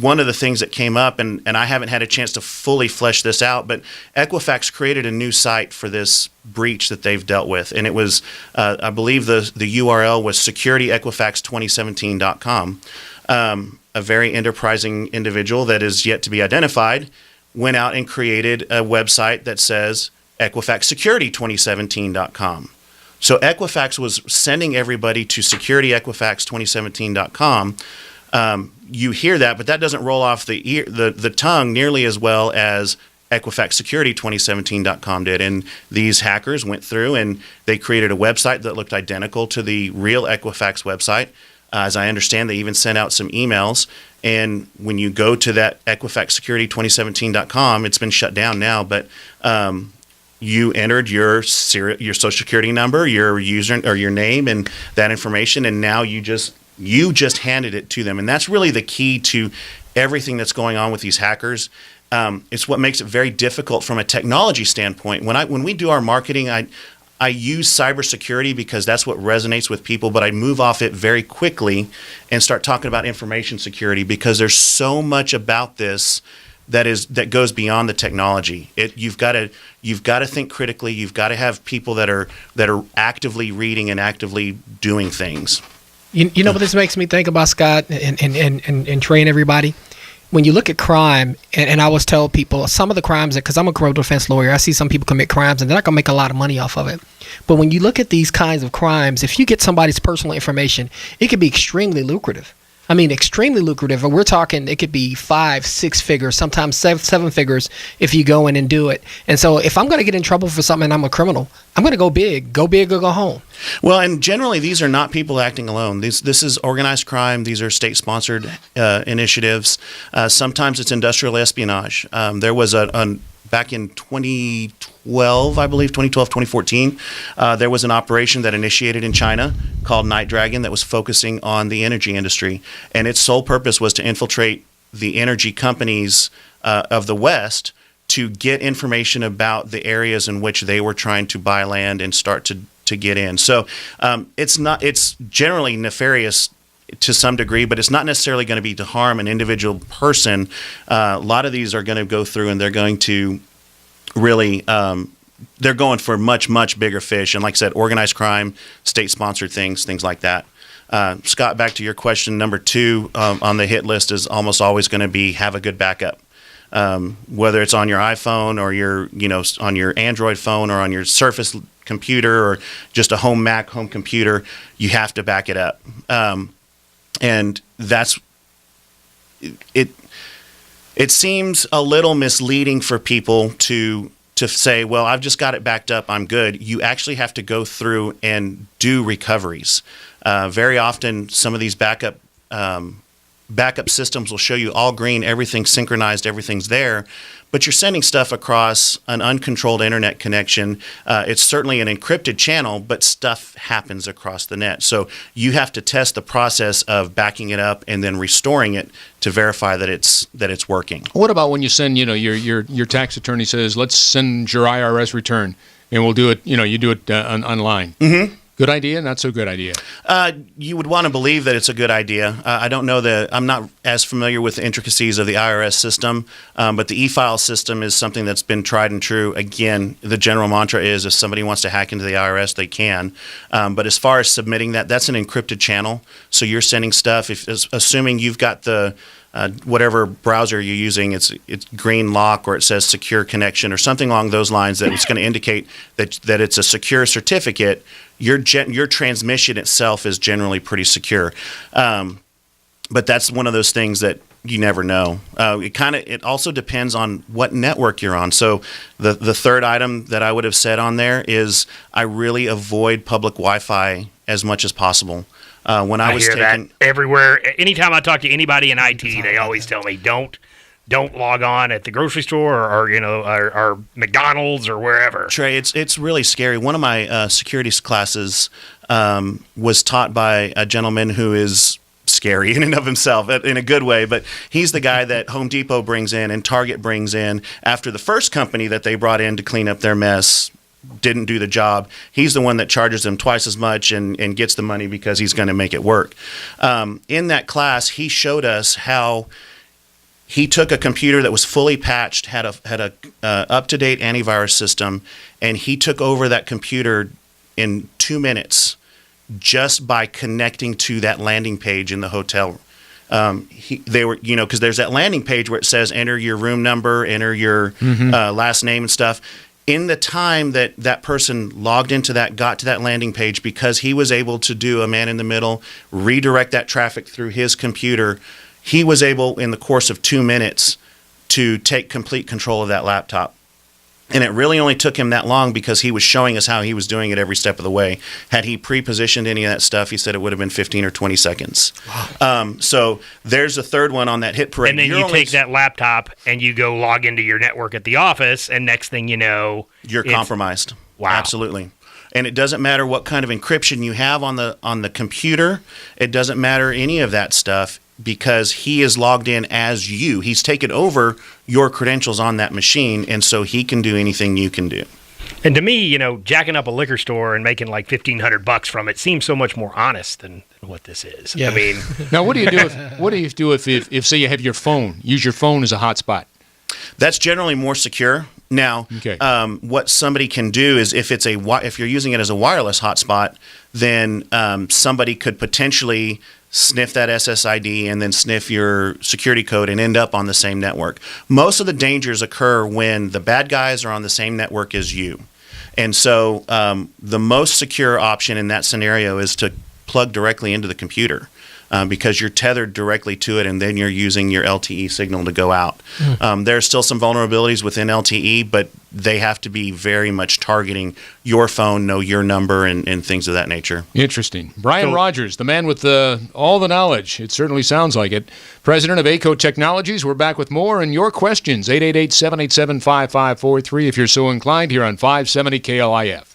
one of the things that came up, and I haven't had a chance to fully flesh this out, but Equifax created a new site for this breach that they've dealt with. And it was, I believe the URL was securityequifax2017.com. A very enterprising individual that is yet to be identified went out and created a website that says equifaxsecurity2017.com. So Equifax was sending everybody to securityequifax2017.com. You hear that, but that doesn't roll off the tongue nearly as well as equifaxsecurity2017.com did. And these hackers went through and they created a website that looked identical to the real Equifax website. As I understand, they even sent out some emails. And when you go to that equifaxsecurity2017.com, it's been shut down now, but you entered your social security number, your user or your name, and that information, and now you just handed it to them. And that's really the key to everything that's going on with these hackers. It's what makes it very difficult from a technology standpoint. When we do our marketing, I use cybersecurity because that's what resonates with people, but I move off it very quickly and start talking about information security because there's so much about this that goes beyond the technology. You've got to think critically. You've got to have people that are actively reading and actively doing things. You know what this makes me think about, Scott, and train everybody? When you look at crime, and I always tell people some of the crimes, because I'm a criminal defense lawyer, I see some people commit crimes and they're not going to make a lot of money off of it. But when you look at these kinds of crimes, if you get somebody's personal information, it can be extremely lucrative. I mean, extremely lucrative. We're talking, it could be 5, 6 figures, sometimes 7 figures if you go in and do it. And so if I'm going to get in trouble for something and I'm a criminal, I'm going to go big or go home. Well, and generally these are not people acting alone. This is organized crime. These are state-sponsored initiatives. Sometimes it's industrial espionage. There was back in 2012, I believe, 2014, there was an operation that initiated in China called Night Dragon that was focusing on the energy industry. And its sole purpose was to infiltrate the energy companies of the West to get information about the areas in which they were trying to buy land and start to get in. So it's generally nefarious to some degree, but it's not necessarily going to be to harm an individual person. A lot of these are going to go through and they're going to really, they're going for much, much bigger fish. And like I said, organized crime, state-sponsored things like that. Scott, back to your question, number 2 on the hit list is almost always going to be have a good backup. Whether it's on your iPhone or on your Android phone or on your Surface computer or just a home Mac home computer, you have to back it up. And that's it. It seems a little misleading for people to say, well, I've just got it backed up, I'm good. You actually have to go through and do recoveries. Very often, some of these backup systems will show you all green, everything's synchronized, everything's there, but you're sending stuff across an uncontrolled internet connection. It's certainly an encrypted channel, but stuff happens across the net. So you have to test the process of backing it up and then restoring it to verify that it's working. What about when you send, your tax attorney says, let's send your IRS return, and we'll do it, you do it online. Mm-hmm. Good idea, not so good idea? You would want to believe that it's a good idea. I don't know I'm not as familiar with the intricacies of the IRS system, but the e-file system is something that's been tried and true. Again, the general mantra is if somebody wants to hack into the IRS, they can. But as far as submitting that's an encrypted channel. So you're sending stuff, assuming you've got the whatever browser you're using, it's green lock or it says secure connection or something along those lines that it's going to indicate that it's a secure certificate. Your transmission itself is generally pretty secure, but that's one of those things that you never know. It also depends on what network you're on. So the third item that I would have said on there is I really avoid public Wi-Fi as much as possible. When I was hear that everywhere. Anytime I talk to anybody in IT, they always tell me don't log on at the grocery store or McDonald's or wherever. Trey, it's really scary. One of my securities classes was taught by a gentleman who is scary in and of himself, in a good way, but he's the guy that Home Depot brings in and Target brings in after the first company that they brought in to clean up their mess didn't do the job. He's the one that charges them twice as much and gets the money because he's going to make it work. In that class, he showed us how He took a computer that was fully patched, had a up-to-date antivirus system, and he took over that computer in 2 minutes just by connecting to that landing page in the hotel. They were, because there's that landing page where it says enter your room number, enter your last name and stuff. In the time that that person logged into that, got to that landing page, because he was able to do a man in the middle, redirect that traffic through his computer, he was able, in the course of 2 minutes, to take complete control of that laptop. And it really only took him that long because he was showing us how he was doing it every step of the way. Had he pre-positioned any of that stuff, he said it would have been 15 or 20 seconds. Wow. So there's a third one on that hit parade. And then you take that laptop and you go log into your network at the office, and next thing you know, you're compromised. Wow. Absolutely. And it doesn't matter what kind of encryption you have on the computer. It doesn't matter any of that stuff, because he is logged in as you. He's taken over your credentials on that machine, and so he can do anything you can do. And to me, jacking up a liquor store and making like $1,500 from it seems so much more honest than what this is. Yeah. I mean, Now, what do you do if say you have your phone, use your phone as a hotspot? That's generally more secure. Now, Okay. What somebody can do is if you're using it as a wireless hotspot, then somebody could potentially sniff that SSID and then sniff your security code and end up on the same network. Most of the dangers occur when the bad guys are on the same network as you. And so the most secure option in that scenario is to plug directly into the computer. Because you're tethered directly to it, and then you're using your LTE signal to go out. There are still some vulnerabilities within LTE, but they have to be very much targeting your phone, know your number, and things of that nature. Interesting. Brian So- Rogers, the man with all the knowledge. It certainly sounds like it. President of ACO Technologies. We're back with more and your questions. 888-787-5543 if you're so inclined here on 570 KLIF.